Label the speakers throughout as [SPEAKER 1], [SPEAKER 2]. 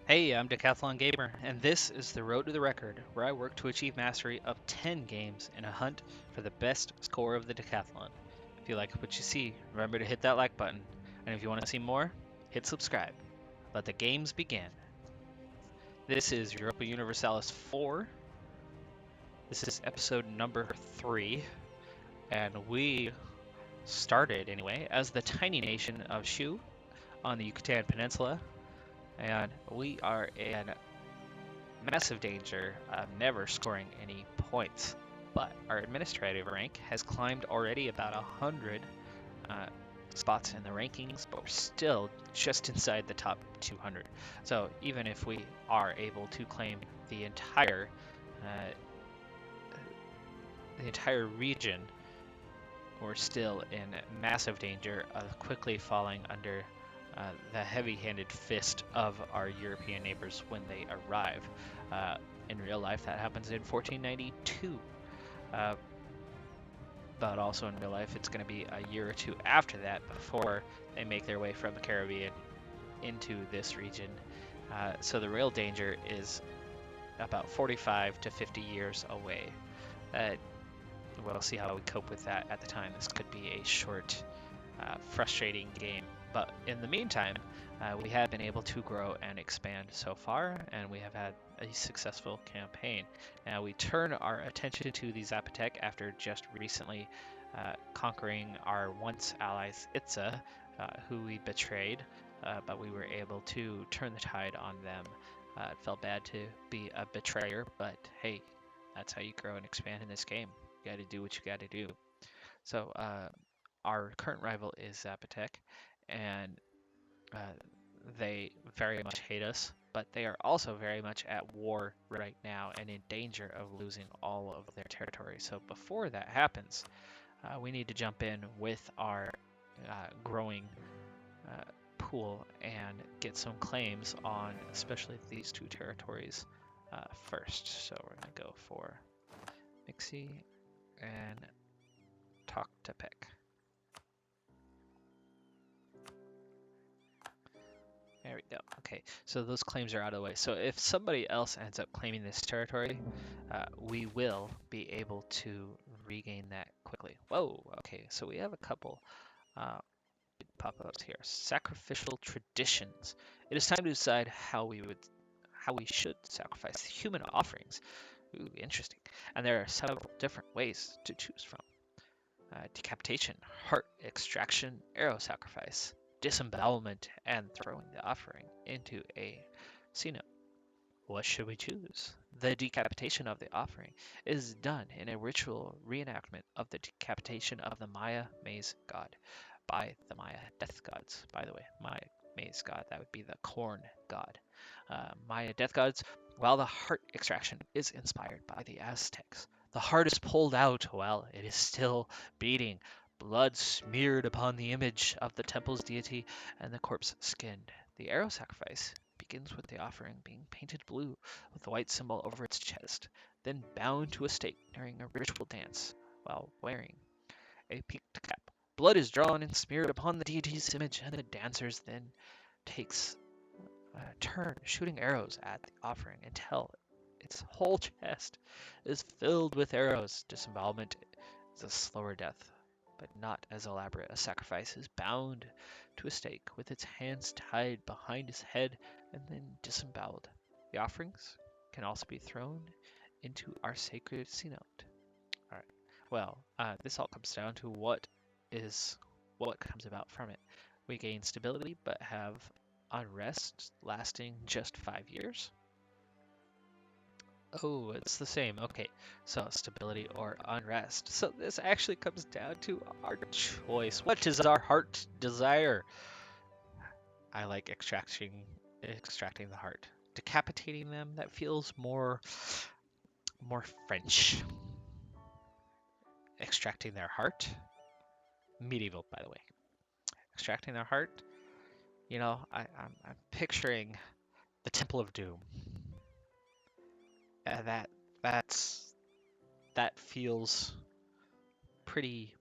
[SPEAKER 1] Hey, I'm Decathlon Gamer, and this is the Road to the Record, where I work to achieve mastery of 10 games in a hunt for the best score of the Decathlon. If you like what you see, remember to hit that like button, and if you want to see more, hit subscribe. Let the games begin. This is Europa Universalis 4. This is episode number 3, and we started, anyway, as the tiny nation of Shu on the Yucatan Peninsula, and we are in massive danger of never scoring any points. But our administrative rank has climbed already about 100 uh, spots in the rankings, but we're still just inside the top 200. So even if we are able to claim the uh, entire region, we're still in massive danger of quickly falling under the heavy-handed fist of our European neighbors when they arrive. In real life, that happens in 1492. Uh, but also in real life, it's going to be a year or two after that before they make their way from the Caribbean into this region. So the real danger is about 45 to 50 years away. We'll see how we cope with that at the time. This could be a short, frustrating game. But in the meantime, we have been able to grow and expand so far, and we have had a successful campaign. Now we turn our attention to the Zapotec after just recently conquering our once allies Itza, who we betrayed, but we were able to turn the tide on them. It felt bad to be a betrayer, but hey, that's how you grow and expand in this game. You got to do what you got to do. So our current rival is Zapotec, and uh, they very much hate us, but they are also very much at war right now and in danger of losing all of their territory. So before that happens, we need to jump in with our growing pool and get some claims on especially these two territories first. So we're going to go for Mixie and Toctepec. There we go. Okay, so those claims are out of the way. So if somebody else ends up claiming this territory, we will be able to regain that quickly. Whoa, okay, so we have a couple pop-ups here. Sacrificial traditions. It is time to decide how we should sacrifice human offerings. Ooh, interesting. And there are several different ways to choose from. Decapitation, heart extraction, arrow sacrifice, disembowelment, and throwing the offering into a ceno. What should we choose? The decapitation of the offering is done in a ritual reenactment of the decapitation of the Maya maize god by the Maya death gods. By the way, Maya maize god, that would be the corn god. Maya death gods, while the heart extraction is inspired by the Aztecs. The heart is pulled out while it is still beating, blood smeared upon the image of the temple's deity, and the corpse skinned. The arrow sacrifice begins with the offering being painted blue with the white symbol over its chest, then bound to a stake during a ritual dance while wearing a peaked cap. Blood is drawn and smeared upon the deity's image, and the dancers then takes a turn shooting arrows at the offering until its whole chest is filled with arrows. Disembowelment is a slower death, but not as elaborate. A sacrifice is bound to a stake with its hands tied behind his head and then disemboweled. The offerings can also be thrown into our sacred cenote. All right. Well, this all comes down to what comes about from it. We gain stability, but have unrest lasting just 5 years. Oh, it's the same. Okay, so stability or unrest. So this actually comes down to our choice. What does our heart desire? I like extracting the heart. Decapitating them, that feels more French. Extracting their heart? Medieval, by the way. Extracting their heart? You know, I'm picturing the Temple of Doom. That's that feels pretty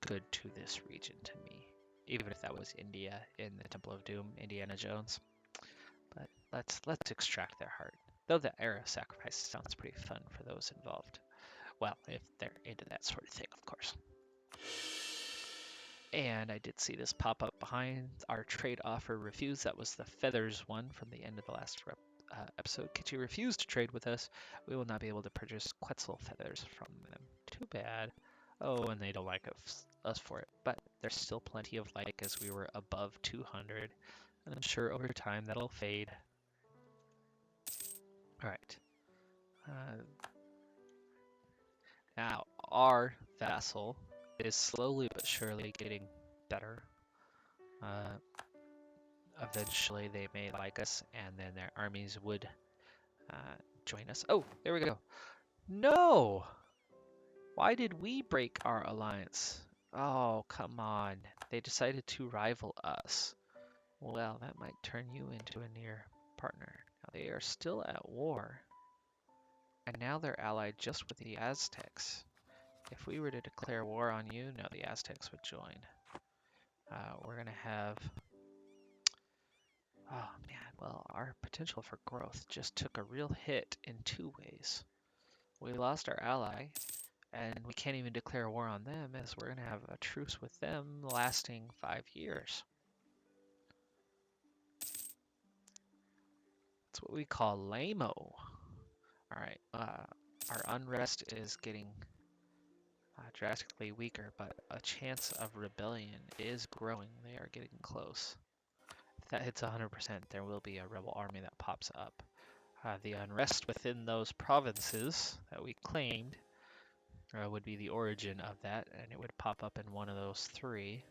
[SPEAKER 1] good to this region to me. Even if that was India in the Temple of Doom, Indiana Jones. But let's extract their heart. Though the era of sacrifice sounds pretty fun for those involved. Well, if they're into that sort of thing, of course. And I did see this pop up behind our trade offer refused. That was the feathers one from the end of the last episode. Kitchi refused to trade with us. We will not be able to purchase Quetzal feathers from them. Too bad. Oh, and they don't like us for it. But there's still plenty of like as we were above 200. And I'm sure over time that'll fade. Alright. Now, our vassal is slowly but surely getting better. Eventually they may like us, and then their armies would join us. Oh, there we go. No! Why did we break our alliance? Oh, come on. They decided to rival us. Well, that might turn you into a near partner. Now, they are still at war. And now they're allied just with the Aztecs. If we were to declare war on you, no, the Aztecs would join. We're going to have... Oh, man, well, our potential for growth just took a real hit in two ways. We lost our ally, and we can't even declare war on them, as we're going to have a truce with them lasting 5 years. That's what we call lame-o. Alright, our unrest is getting drastically weaker, but a chance of rebellion is growing. They are getting close. If that hits 100%, there will be a rebel army that pops up. The unrest within those provinces that we claimed would be the origin of that, and it would pop up in one of those three.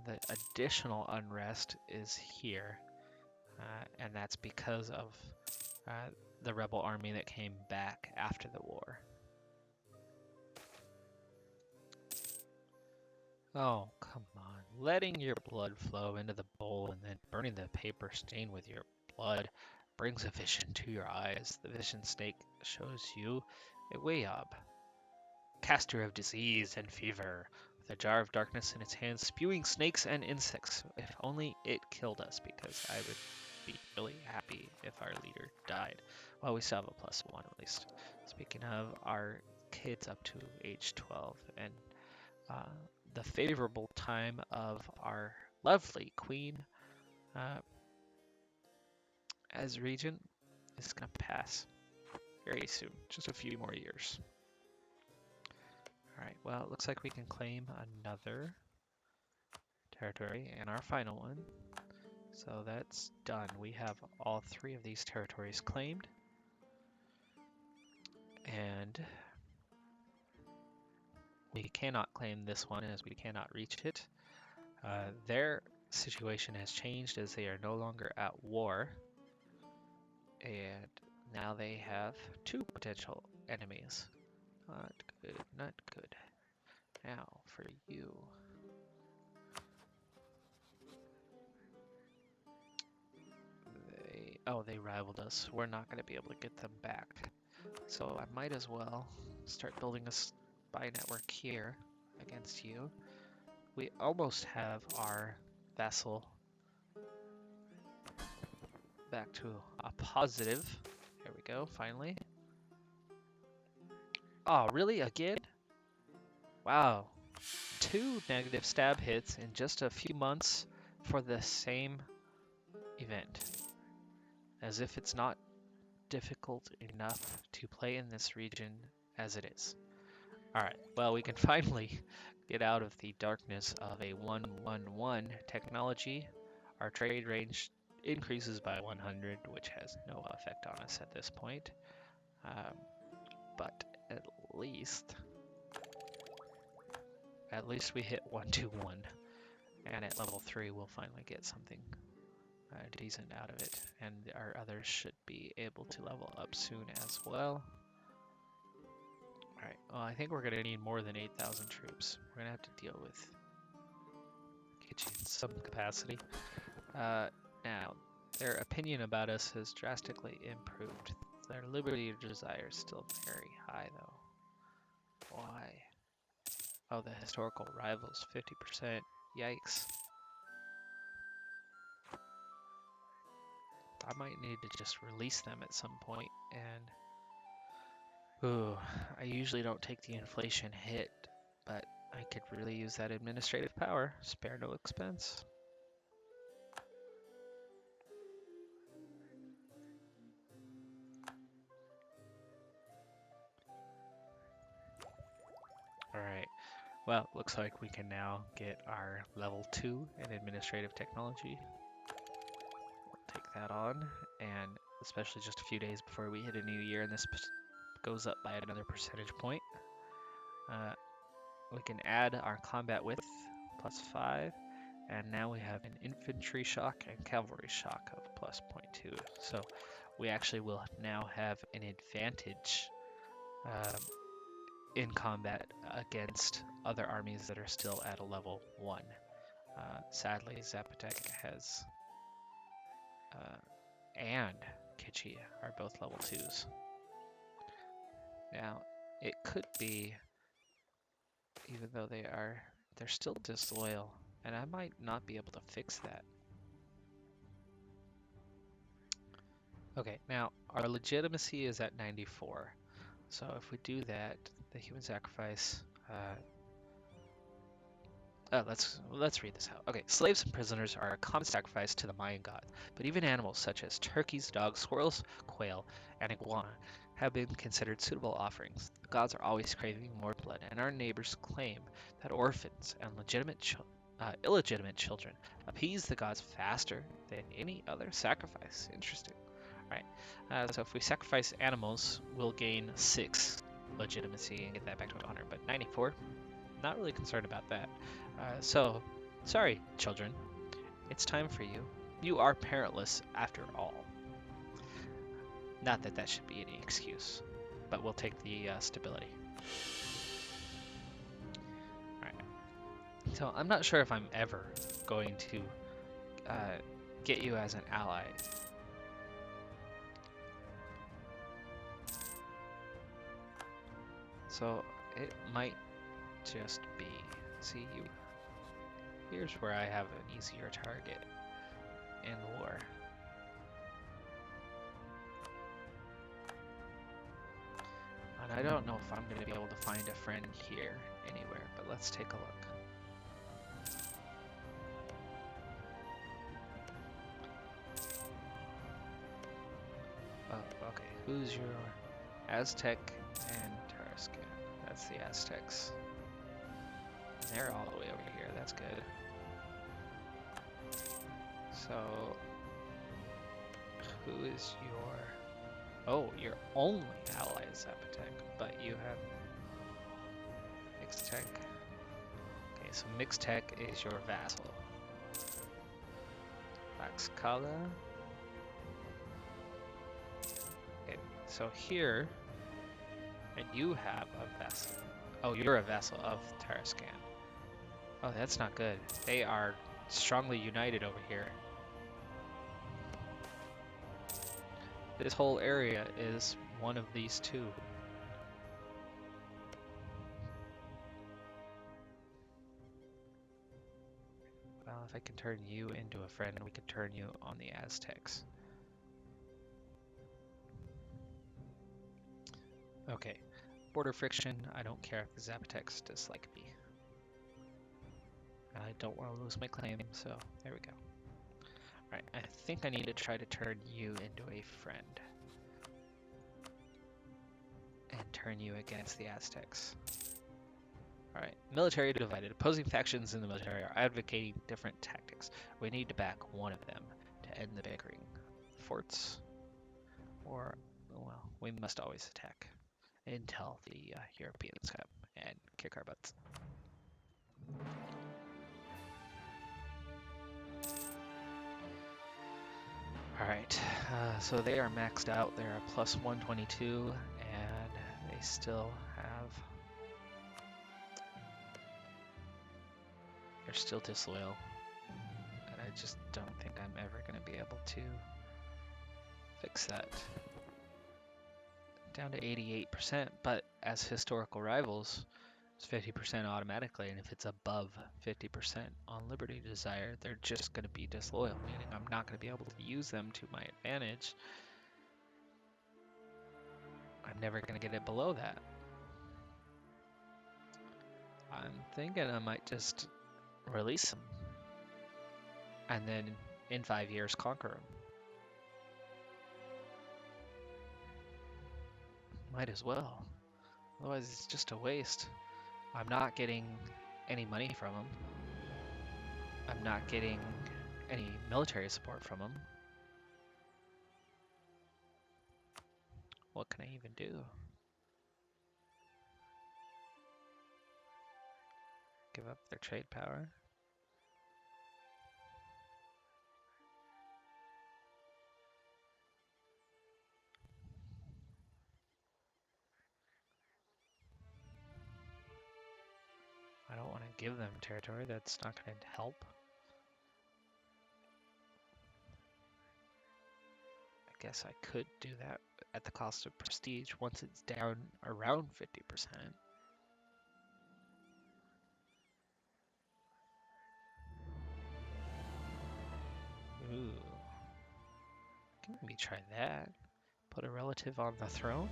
[SPEAKER 1] The additional unrest is here, and that's because of the rebel army that came back after the war. Oh, come on. Letting your blood flow into the bowl and then burning the paper stained with your blood brings a vision to your eyes. The vision snake shows you a Wayab, caster of disease and fever, with a jar of darkness in its hands, spewing snakes and insects. If only it killed us, because I would be really happy if our leader died. Well, we still have a +1 at least. Speaking of, our kids up to age 12, and the favorable time of our lovely queen as regent is going to pass very soon, just a few more years. Alright, well, it looks like we can claim another territory and our final one. So that's done. We have all 3 of these territories claimed. And we cannot claim this one as we cannot reach it. Their situation has changed as they are no longer at war. And now they have 2 potential enemies. Not good, not good. Now for you. They rivaled us. We're not going to be able to get them back. So I might as well start building a spy network here against you. We almost have our vassal back to a positive. There we go, finally. Oh, really? Again? Wow. 2 negative stab hits in just a few months for the same event. As if it's not difficult enough to play in this region as it is. Alright, well, we can finally get out of the darkness of a 1-1-1 technology. Our trade range increases by 100, which has no effect on us at this point. But at least we hit 1-2-1. And at level 3, we'll finally get something decent out of it. And our others should be able to level up soon as well. Alright, well, I think we're going to need more than 8,000 troops. We're going to have to deal with Kitchi in some capacity. Now, their opinion about us has drastically improved. Their liberty of desire is still very high, though. Why? Oh, the historical rivals, 50%. Yikes. I might need to just release them at some point, and ooh, I usually don't take the inflation hit, but I could really use that administrative power. Spare no expense. Alright, well, looks like we can now get our level 2 in administrative technology. We'll take that on, and especially just a few days before we hit a new year, and this goes up by another percentage point. We can add our combat width +5, and now we have an infantry shock and cavalry shock of +0.2. So we actually will now have an advantage in combat against other armies that are still at a level 1. Sadly, Zapotec has and Kichi are both level 2s. Now, it could be, even though they're still disloyal, and I might not be able to fix that. Okay, now our legitimacy is at 94. So if we do that, the human sacrifice, let's read this out. Okay, slaves and prisoners are a common sacrifice to the Mayan god, but even animals such as turkeys, dogs, squirrels, quail, and iguana have been considered suitable offerings. The gods are always craving more blood, and our neighbors claim that orphans and illegitimate children appease the gods faster than any other sacrifice. Interesting. Alright, so if we sacrifice animals, we'll gain 6 legitimacy and get that back to 100, but 94, not really concerned about that. So, sorry, children, it's time for you. You are parentless after all. Not that that should be any excuse, but we'll take the stability. Alright, so I'm not sure if I'm ever going to get you as an ally. So it might just be, see, here's where I have an easier target in war. And I don't know if I'm going to be able to find a friend here anywhere, but let's take a look. Oh, okay. Who's your Aztec and Tarascan? That's the Aztecs. They're all the way over here. That's good. So, who is your... Oh, your only ally is Zapotec, but you have Mixed Tech. Okay, so Mixed Tech is your vassal. Tlaxcala. Okay, so here, and you have a vassal. Oh, you're a vassal of Tarascan. Oh, that's not good. They are strongly united over here. This whole area is one of these two. Well, if I can turn you into a friend, we can turn you on the Aztecs. Okay, border friction. I don't care if the Zapotecs dislike me. I don't want to lose my claim, so there we go. Alright, I think I need to try to turn you into a friend. And turn you against the Aztecs. Alright, military divided. Opposing factions in the military are advocating different tactics. We need to back one of them to end the bickering. Forts? Or, well, we must always attack until the Europeans come and kick our butts. Alright, so they are maxed out. They're a plus 122, and they still have... They're still disloyal. And I just don't think I'm ever going to be able to fix that. Down to 88%, but as historical rivals, It's 50% automatically, and if it's above 50% on Liberty Desire, they're just going to be disloyal, meaning I'm not going to be able to use them to my advantage. I'm never going to get it below that. I'm thinking I might just release them, and then in 5 years conquer them. Might as well. Otherwise, it's just a waste. I'm not getting any money from them. I'm not getting any military support from them. What can I even do? Give up their trade power? I don't want to give them territory. That's not going to help. I guess I could do that at the cost of prestige once it's down around 50%. Ooh. Can maybe try that. Put a relative on the throne.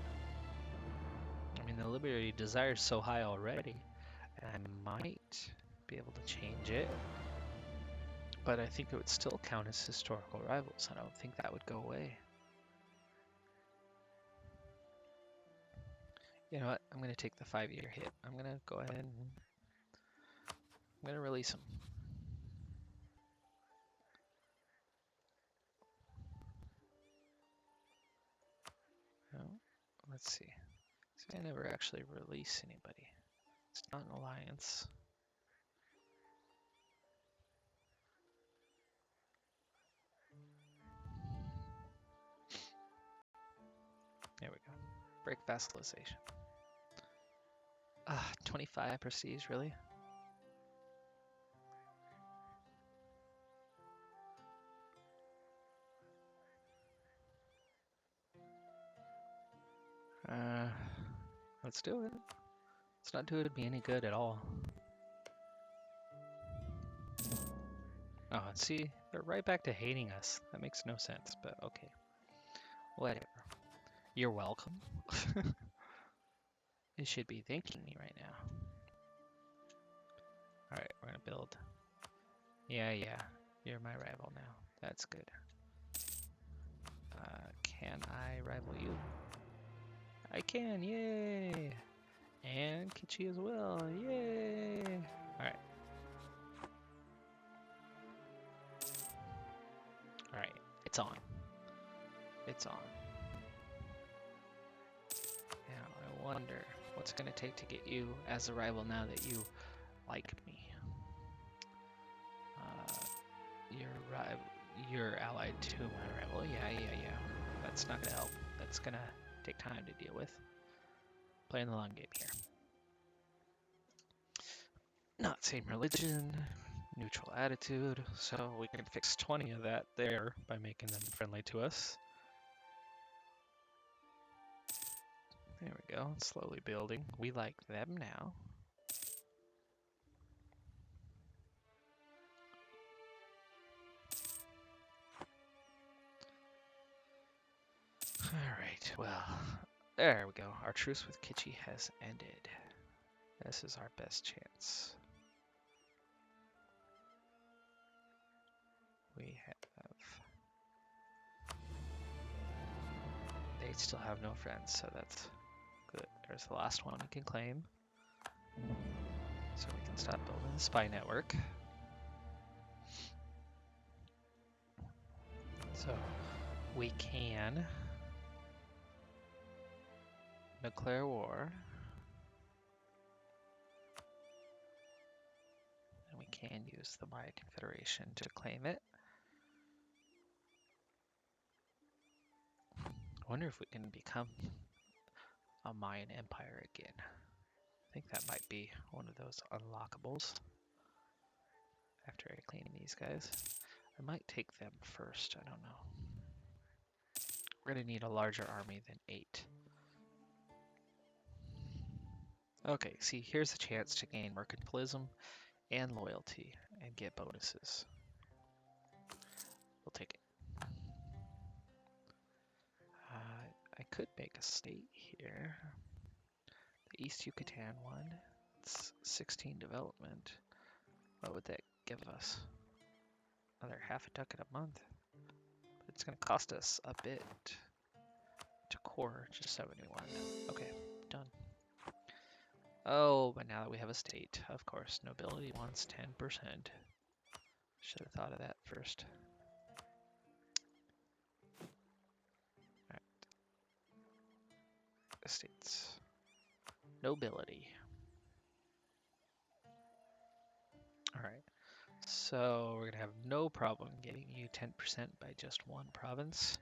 [SPEAKER 1] I mean, the Liberty Desire is so high already, and I might be able to change it. But I think it would still count as historical rivals. I don't think that would go away. You know what? I'm going to take the 5-year hit. I'm going to go ahead and I'm going to release him. No? Let's see. So I never actually release anybody. It's not an alliance. There we go. Break vassalization. 25 prestige, really? Let's do it. It's not doing me any good at all. Oh, and see, they're right back to hating us. That makes no sense, but okay. Whatever. You're welcome. You should be thanking me right now. Alright, we're gonna build. Yeah, you're my rival now. That's good. Can I rival you? I can, yay! And Kichi as well, yay! Alright. Alright, it's on. It's on. Now, I wonder what's gonna take to get you as a rival now that you like me. You're allied to my rival. Yeah. That's not gonna help. That's gonna take time to deal with. Playing the long game here. Not same religion, neutral attitude, so we can fix 20 of that there by making them friendly to us. There we go, it's slowly building. We like them now. Alright, well, there we go. Our truce with Kichi has ended. This is our best chance. We have... They still have no friends, so that's good. There's the last one we can claim. So we can stop building the spy network. So we can declare war. And we can use the Mayan Confederation to claim it. I wonder if we can become a Mayan Empire again. I think that might be one of those unlockables. After I clean these guys. I might take them first, I don't know. We're going to need a larger army than 8. Okay, see, here's a chance to gain mercantilism and loyalty and get bonuses. We'll take it. I could make a state here. The East Yucatan one. It's 16 development. What would that give us? Another half a ducat a month. But it's going to cost us a bit to core just 71. Okay, done. Oh, but now that we have a state, of course, nobility wants 10%. Should have thought of that first. Alright. Estates. Nobility. Alright. So we're going to have no problem getting you 10% by just one province.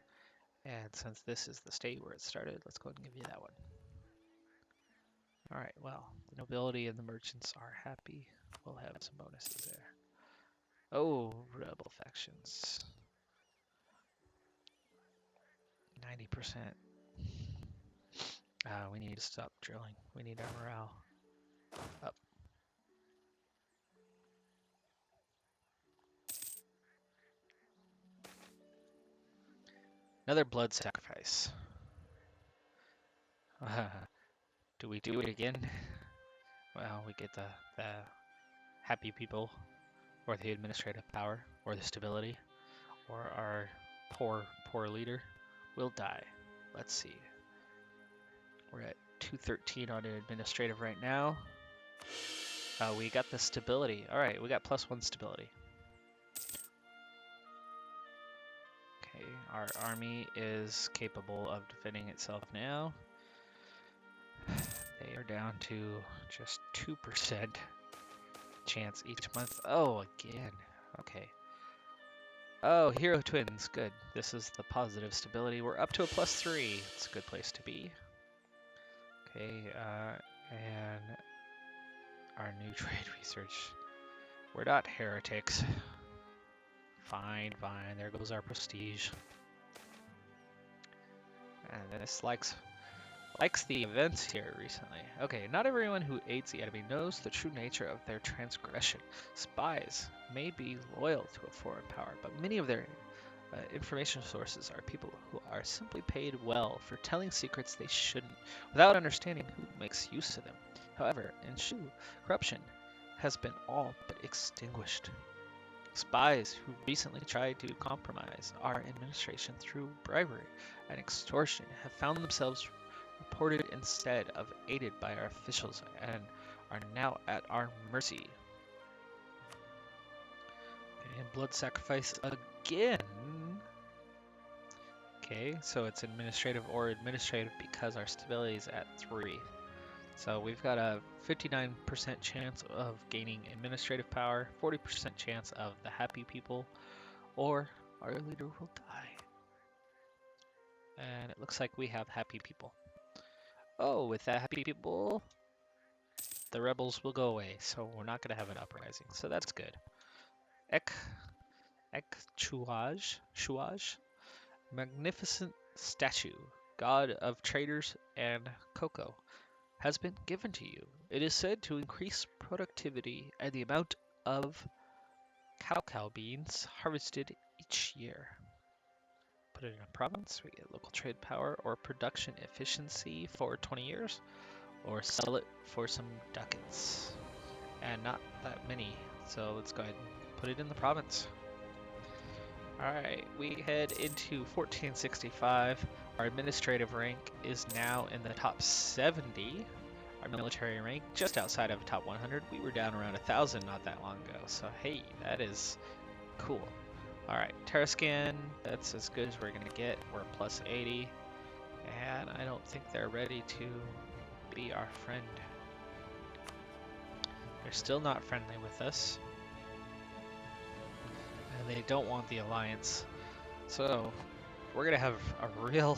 [SPEAKER 1] And since this is the state where it started, let's go ahead and give you that one. Alright, well, the nobility and the merchants are happy. We'll have some bonuses there. Oh, rebel factions. 90%. We need to stop drilling. We need our morale up. Another blood sacrifice. Do we do it again? Well, we get the happy people, or the administrative power, or the stability, or our poor leader will die. Let's see. We're at 213 on administrative right now. We got the stability. All right, we got +1 stability. Okay, our army is capable of defending itself now. They are down to just 2% chance each month. Oh, again. Okay. Oh, hero twins. Good. This is the positive stability. We're up to a +3. It's a good place to be. Okay, and our new trade research. We're not heretics. Fine, fine. There goes our prestige. And this likes the events here recently. Okay, not everyone who aids the enemy knows the true nature of their transgression. Spies may be loyal to a foreign power, but many of their information sources are people who are simply paid well for telling secrets they shouldn't, without understanding who makes use of them. However, in Shu, corruption has been all but extinguished. Spies who recently tried to compromise our administration through bribery and extortion have found themselves reported instead of aided by our officials and are now at our mercy. Okay, and blood sacrifice again. Okay, so it's administrative or administrative because our stability is at 3. So we've got a 59% chance of gaining administrative power, 40% chance of the happy people, or our leader will die. And it looks like we have happy people. Oh, with that happy people, the rebels will go away, so we're not going to have an uprising, so that's good. Shuaj, magnificent statue, god of traders and cocoa, has been given to you. It is said to increase productivity and the amount of cacao beans harvested each year. Put it in a province, we get local trade power or production efficiency for 20 years, or sell it for some ducats. And not that many, so let's go ahead and put it in the province. Alright, we head into 1465. Our administrative rank is now in the top 70. Our military rank just outside of top 100. We were down around 1,000 not that long ago, so hey, that is cool. Alright, Terrascan, that's as good as we're going to get. We're +80, and I don't think they're ready to be our friend. They're still not friendly with us. And they don't want the alliance. So we're going to have a real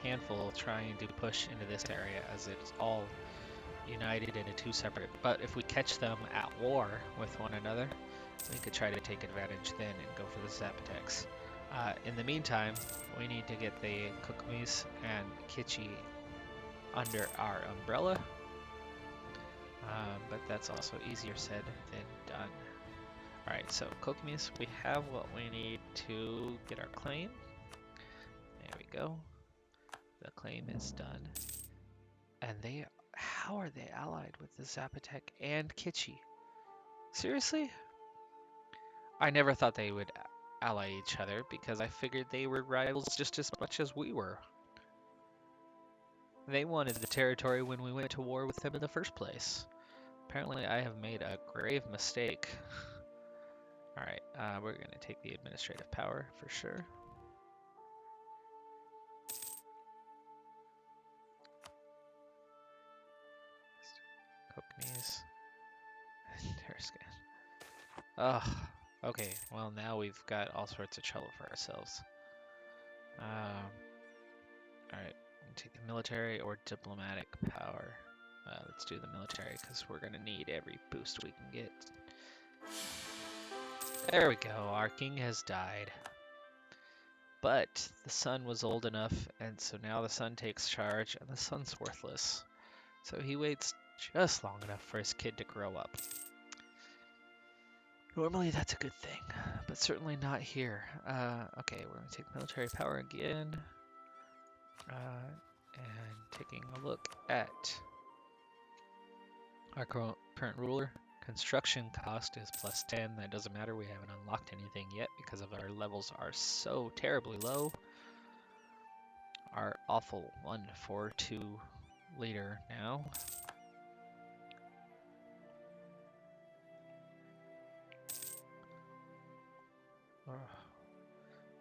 [SPEAKER 1] handful trying to push into this area as it's all united into 2 separate. But if we catch them at war with one another, we could try to take advantage then and go for the Zapotecs. In the meantime, we need to get the Kukumis and Kichi under our umbrella. but that's also easier said than done. Alright, so Kokomis, we have what we need to get our claim. There we go. The claim is done. And how are they allied with the Zapotec and Kitchi? Seriously? I never thought they would ally each other because I figured they were rivals just as much as we were. They wanted the territory when we went to war with them in the first place. Apparently I have made a grave mistake. Alright, we're going to take the administrative power for sure. Kokanese. Terscan. Ugh. Okay, well now we've got all sorts of trouble for ourselves. Alright, take the military or diplomatic power. Let's do the military because we're going to need every boost we can get. There we go, our king has died. But the son was old enough, and so now the son takes charge, and the son's worthless. So he waits just long enough for his kid to grow up. Normally that's a good thing, but certainly not here. Okay, we're going to take military power again. And taking a look at our current ruler. Construction cost is +10. That doesn't matter. We haven't unlocked anything yet because of our levels are so terribly low. Our awful 142 leader now.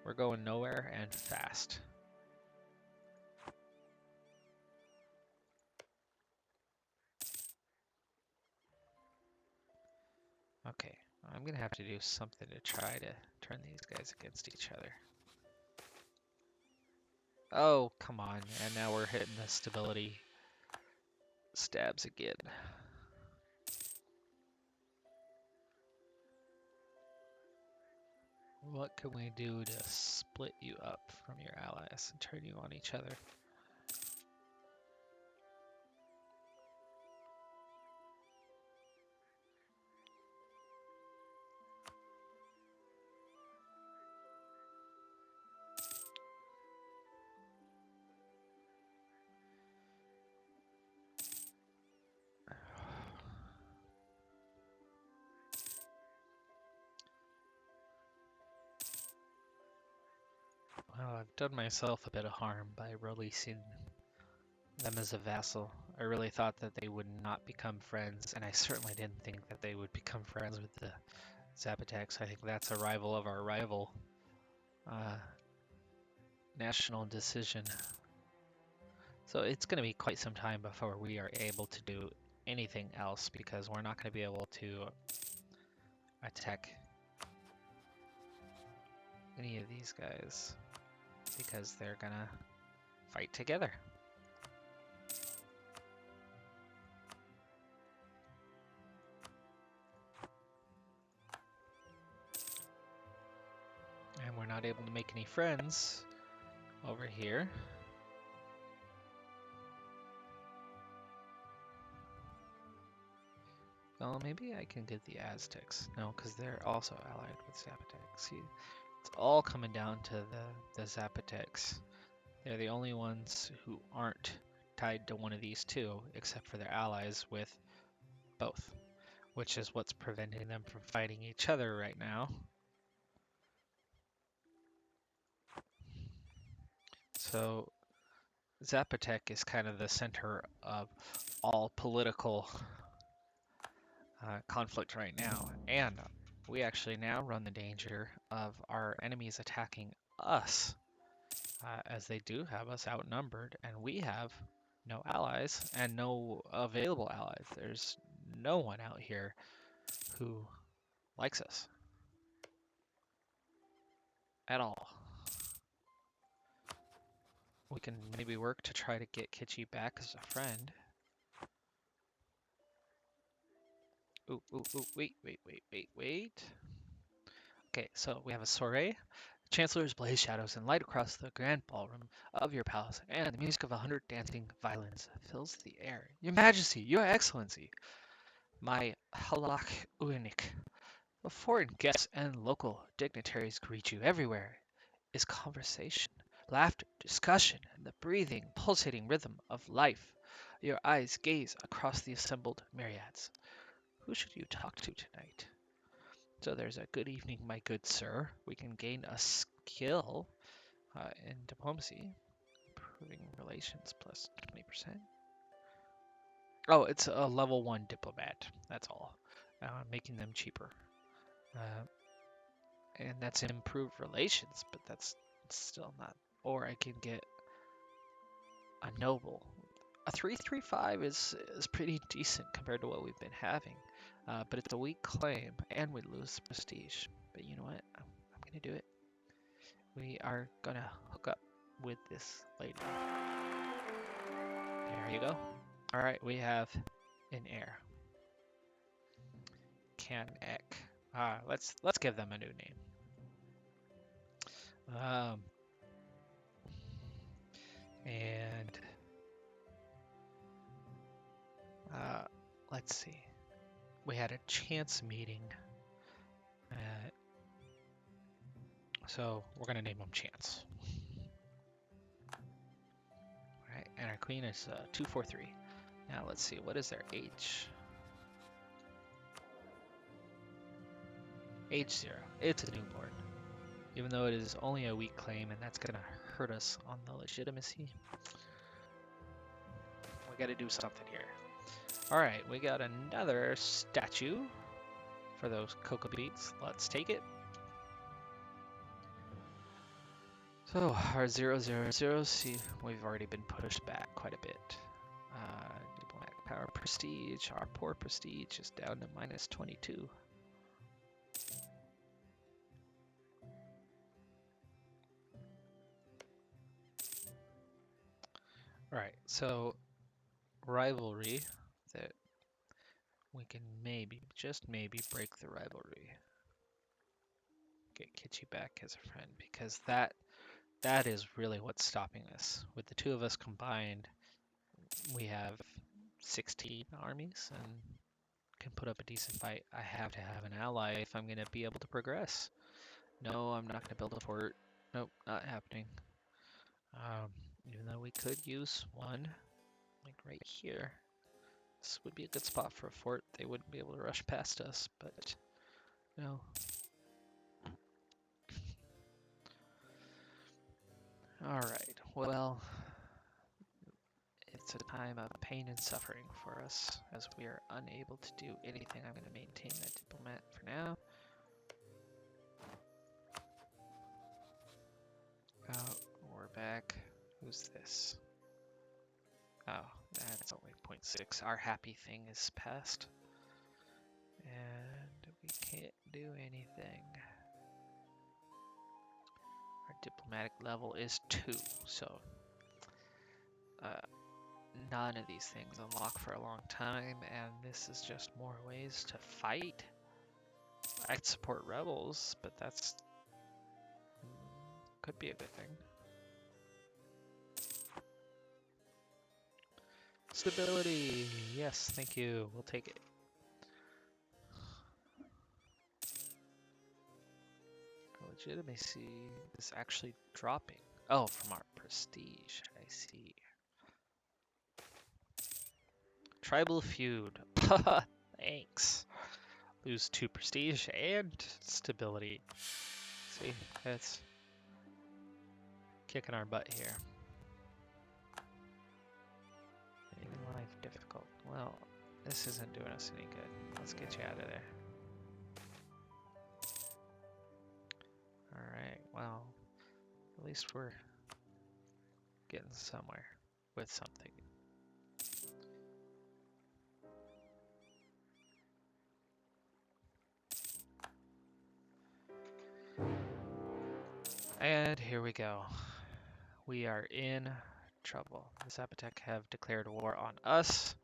[SPEAKER 1] We're going nowhere and fast. Okay, I'm gonna have to do something to try to turn these guys against each other. Oh, come on, and now we're hitting the stability stabs again. What can we do to split you up from your allies and turn you on each other? Well, I've done myself a bit of harm by releasing them as a vassal. I really thought that they would not become friends, and I certainly didn't think that they would become friends with the Zapotecs. I think that's a rival of our rival. National decision. So it's going to be quite some time before we are able to do anything else because we're not going to be able to attack any of these guys because they're going to fight together. And we're not able to make any friends over here. Well, maybe I can get the Aztecs. No, because they're also allied with Zapotecs. See, it's all coming down to the Zapotecs. They're the only ones who aren't tied to one of these two, except for their allies with both, which is what's preventing them from fighting each other right now. So Zapotec is kind of the center of all political conflict right now, and we actually now run the danger of our enemies attacking us, as they do have us outnumbered, and we have no allies and no available allies. There's no one out here who likes us at all. We can maybe work to try to get Kitchi back as a friend. Ooh, wait. Okay, so we have a soiree. Chancellor's blaze shadows and light across the grand ballroom of your palace, and the music of 100 dancing violins fills the air. Your Majesty, Your Excellency! My halak unik. The foreign guests and local dignitaries greet you everywhere. Is conversation, laughter, discussion, and the breathing, pulsating rhythm of life. Your eyes gaze across the assembled myriads. Who should you talk to tonight? So there's a good evening, my good sir. We can gain a skill in diplomacy, improving relations plus 20%. Oh, it's a level 1 diplomat. That's all. Making them cheaper. Uh, and that's improved relations, but that's still not. Or I can get a noble. A 335 is pretty decent compared to what we've been having, but it's a weak claim, and we lose prestige. But you know what? I'm gonna do it. We are gonna hook up with this lady. There you go. All right, we have an heir. Canek. Let's give them a new name. And let's see. We had a chance meeting. So we're gonna name him Chance. All right, and our queen is 243. Now let's see, what is their age? Age 0. It's a newborn. Even though it is only a weak claim, and that's gonna hurt us on the legitimacy. We gotta do something here. All right, we got another statue for those cocoa beets. Let's take it. So our 000, see, we've already been pushed back quite a bit. Diplomatic power prestige, our poor prestige is down to minus 22. Right, so rivalry, that we can maybe, just maybe, break the rivalry. Get Kitchi back as a friend, because that is really what's stopping us. With the two of us combined, we have 16 armies and can put up a decent fight. I have to have an ally if I'm going to be able to progress. No, I'm not going to build a fort. Nope, not happening. Even though we could use one, like right here. This would be a good spot for a fort. They wouldn't be able to rush past us, but no. Alright, well, it's a time of pain and suffering for us, as we are unable to do anything. I'm going to maintain that diplomat for now. Oh, we're back. Who's this? Oh, that's only 0.6. Our happy thing is passed. And we can't do anything. Our diplomatic level is 2, so none of these things unlock for a long time, and this is just more ways to fight. I'd support rebels, but that's could be a good thing. Stability, yes, thank you. We'll take it. Legitimacy is actually dropping. Oh, from our prestige. I see. Tribal feud. Thanks. Lose 2 prestige and stability. See, that's kicking our butt here. Making life difficult. Well, this isn't doing us any good. Let's get you out of there. Alright, well, at least we're getting somewhere with something. And here we go. We are in trouble. The Zapotec have declared war on us.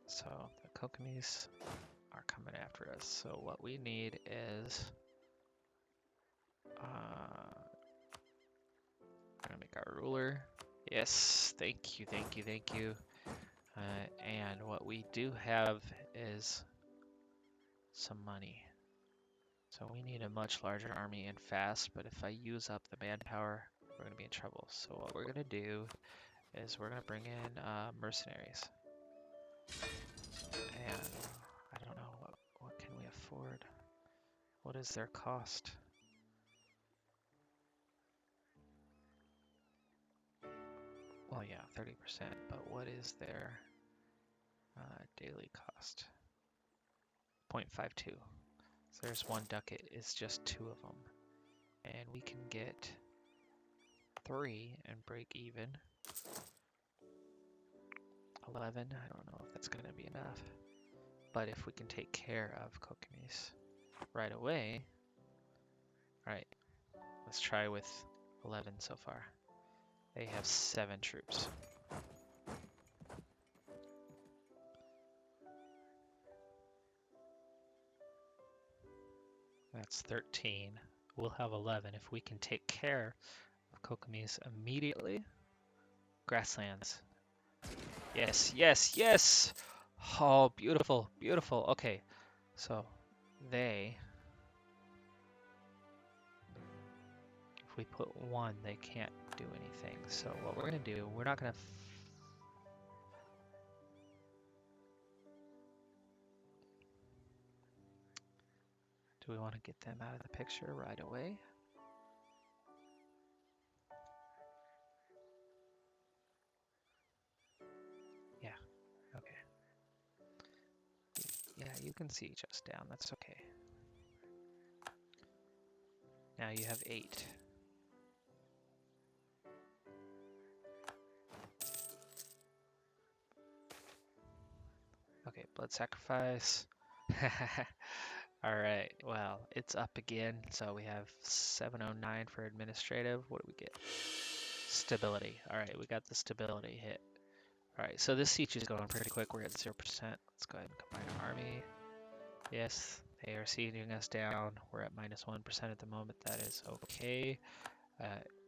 [SPEAKER 1] So the Kokomis are coming after us. So what we need is we're gonna make our ruler. Yes, thank you, thank you, thank you. And what we do have is some money. So we need a much larger army and fast, but if I use up the manpower, we're going to be in trouble. So what we're going to do is we're going to bring in mercenaries. And I don't know, what can we afford? What is their cost? Well, yeah, 30%, but what is their daily cost? 0.52. So there's one ducat, it's just 2 of them. And we can get 3 and break even. 11, I don't know if that's going to be enough. But if we can take care of Kokomis right away, alright, let's try with 11 so far. They have 7 troops. That's 13. We'll have 11 if we can take care of Kokomis immediately. Grasslands. Yes, yes, yes! Oh, beautiful, beautiful. Okay, so they... If we put 1, they can't do anything. So what we're going to do, we're not going to... Do we want to get them out of the picture right away? Yeah, okay. Yeah, you can siege us down, that's okay. Now you have 8. Okay, blood sacrifice. Alright, well, it's up again. So we have 709 for administrative. What do we get? Stability. Alright, we got the stability hit. Alright, so this siege is going pretty quick. We're at 0%. Let's go ahead and combine our army. Yes, they are sieging us down. We're at -1% at the moment. That is okay.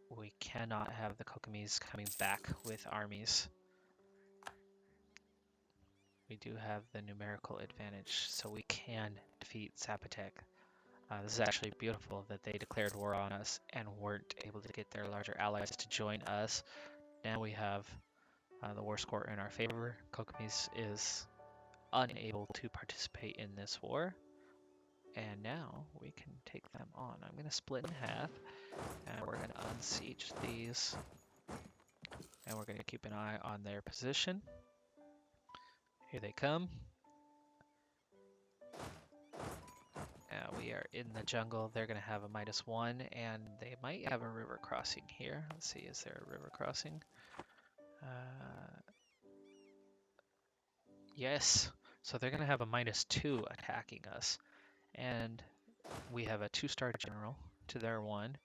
[SPEAKER 1] We cannot have the Kokomis coming back with armies. We do have the numerical advantage, so we can defeat Zapotec. This is actually beautiful that they declared war on us and weren't able to get their larger allies to join us. Now we have the war score in our favor. Kokomis is unable to participate in this war. And now we can take them on. I'm going to split in half, and we're going to unsiege these. And we're going to keep an eye on their position. Here they come. We are in the jungle. They're going to have a -1, and they might have a river crossing here. Let's see, is there a river crossing? Yes. So they're going to have a -2 attacking us. And we have a 2-star general to their 1.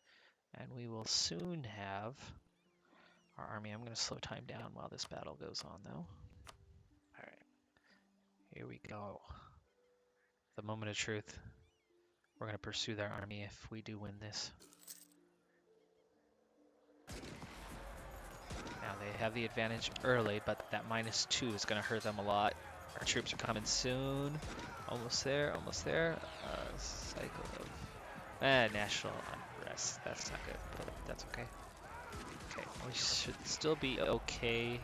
[SPEAKER 1] And we will soon have our army. I'm going to slow time down while this battle goes on, though. Alright. Here we go. The moment of truth. We're going to pursue their army if we do win this. Now they have the advantage early, but that -2 is going to hurt them a lot. Our troops are coming soon. Almost there, almost there. Cycle of national unrest. That's not good, but that's okay. Okay, we should still be okay.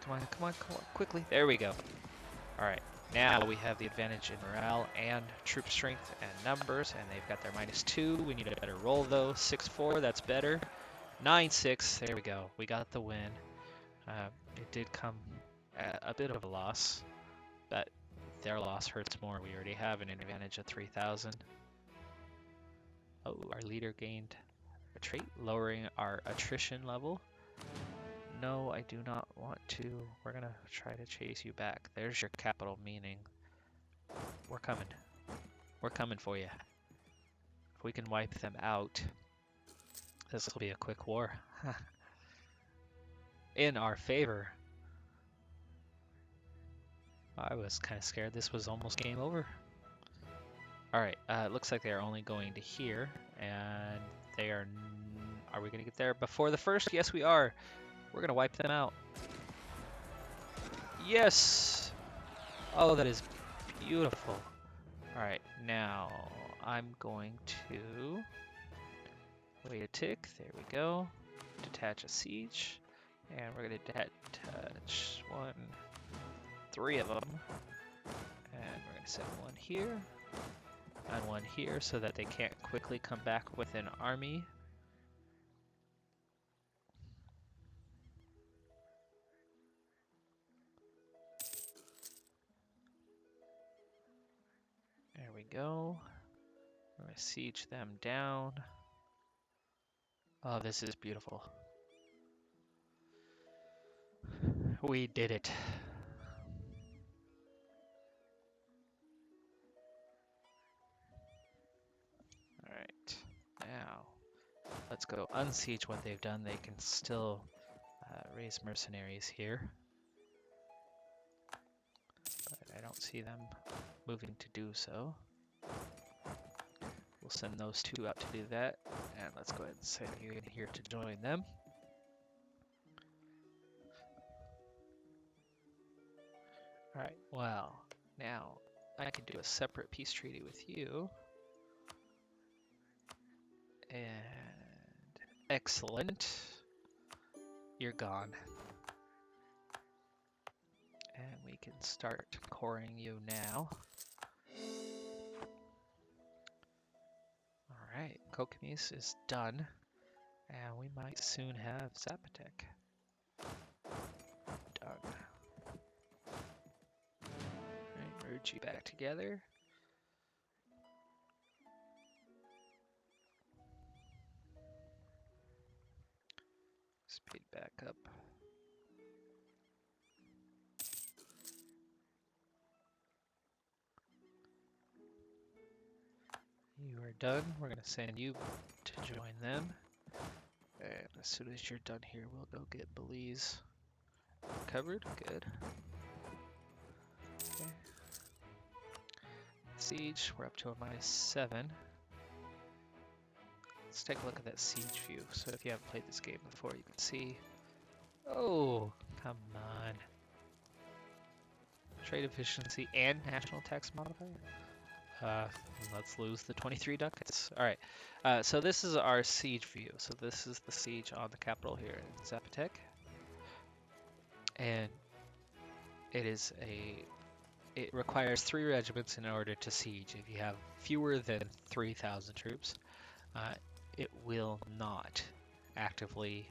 [SPEAKER 1] Come on, come on, come on, quickly. There we go. Alright, now we have the advantage in morale and troop strength and numbers, and they've got their -2. We need a better roll though. 6-4, that's better. 9-6, there we go. We got the win. It did come at a bit of a loss, but their loss hurts more. We already have an advantage of 3,000. Oh, our leader gained a trait, lowering our attrition level. No, I do not want to. We're gonna try to chase you back. There's your capital, meaning we're coming. We're coming for you. If we can wipe them out, this will be a quick war. In our favor. I was kind of scared this was almost game over. Alright, it looks like they're only going to here, and they are... Are we going to get there before the first? Yes, we are. We're gonna wipe them out. Yes! Oh, that is beautiful. Alright, now I'm going to wait a tick. There we go. Detach a siege. And we're going to detach three of them. And we're going to set one here and one here so that they can't quickly come back with an army. There we go. We're going to siege them down. Oh, this is beautiful. We did it. Alright, now let's go unsiege what they've done. They can still raise mercenaries here, but I don't see them moving to do so. We'll send those two out to do that, and let's go ahead and send you in here to join them. Alright, well, now I can do a separate peace treaty with you. And excellent. You're gone. And we can start coring you now. Alright, Kokomis is done. And we might soon have Zapotec. Done. Alright, merge you back together. Speed back up. You are done. We're going to send you to join them. And as soon as you're done here, we'll go get Belize covered. Good. Okay. Siege, we're up to a -7. Let's take a look at that siege view. So if you haven't played this game before, you can see. Oh, come on. Trade efficiency and national tax modifier. Let's lose the 23 ducats. All right. So this is our siege view. So this is the siege on the capital here in Zapotec, and it requires 3 regiments in order to siege. If you have fewer than 3,000 troops, it will not actively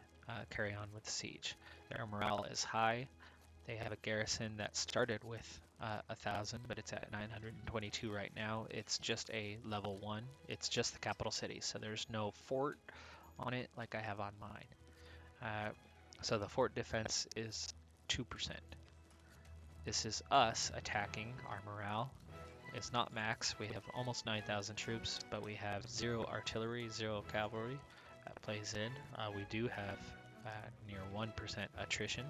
[SPEAKER 1] carry on with the siege. Their morale is high. They have a garrison that started with 1,000, but it's at 922 right now. It's just a level 1. It's just the capital city, so there's no fort on it like I have on mine. So the fort defense is 2%. This is us attacking. Our morale is not max. We have almost 9,000 troops, but we have 0 artillery, 0 cavalry. That plays in. We do have near 1% attrition.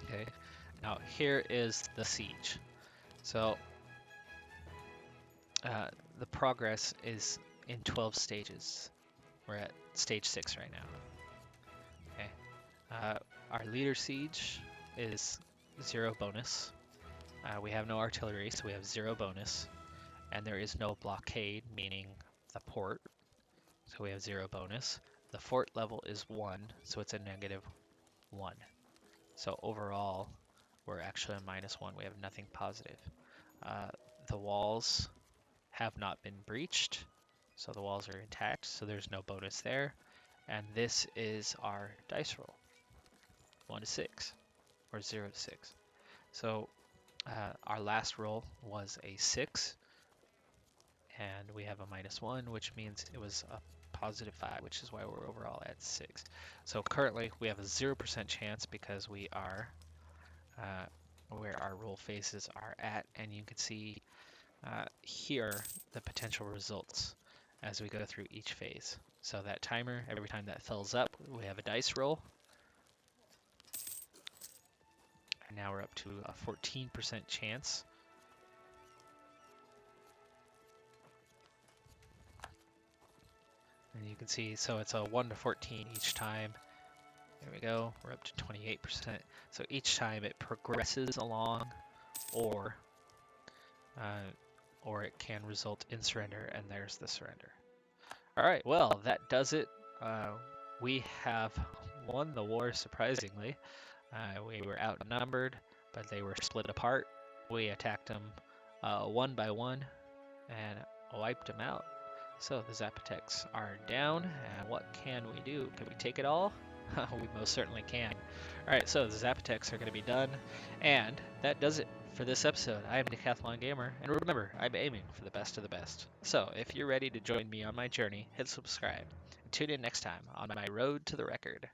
[SPEAKER 1] Okay, now here is the siege. So the progress is in 12 stages. We're at stage 6 right now. Okay, our leader siege is 0 bonus. We have no artillery, so we have 0 bonus. And there is no blockade, meaning the port, so we have 0 bonus. The fort level is 1, so it's a -1. So overall, we're actually a -1. We have nothing positive. The walls have not been breached, so the walls are intact, so there's no bonus there. And this is our dice roll, 1 to 6, or 0 to 6. So our last roll was a 6, and we have a -1, which means it was a +5, which is why we're overall at 6. So currently we have a 0% chance because we are where our roll phases are at, and you can see here the potential results as we go through each phase. So that timer, every time that fills up, we have a dice roll. And now we're up to a 14% chance. And you can see, so it's a 1 to 14 each time. There we go, we're up to 28%. So each time it progresses along, or it can result in surrender, and there's the surrender. All right, well, that does it. We have won the war, surprisingly. We were outnumbered, but they were split apart. We attacked them one by one and wiped them out. So the Zapotecs are down, and what can we do? Can we take it all? We most certainly can. Alright, so the Zapotecs are going to be done, and that does it for this episode. I am Decathlon Gamer, and remember, I'm aiming for the best of the best. So if you're ready to join me on my journey, hit subscribe, and tune in next time on my road to the record.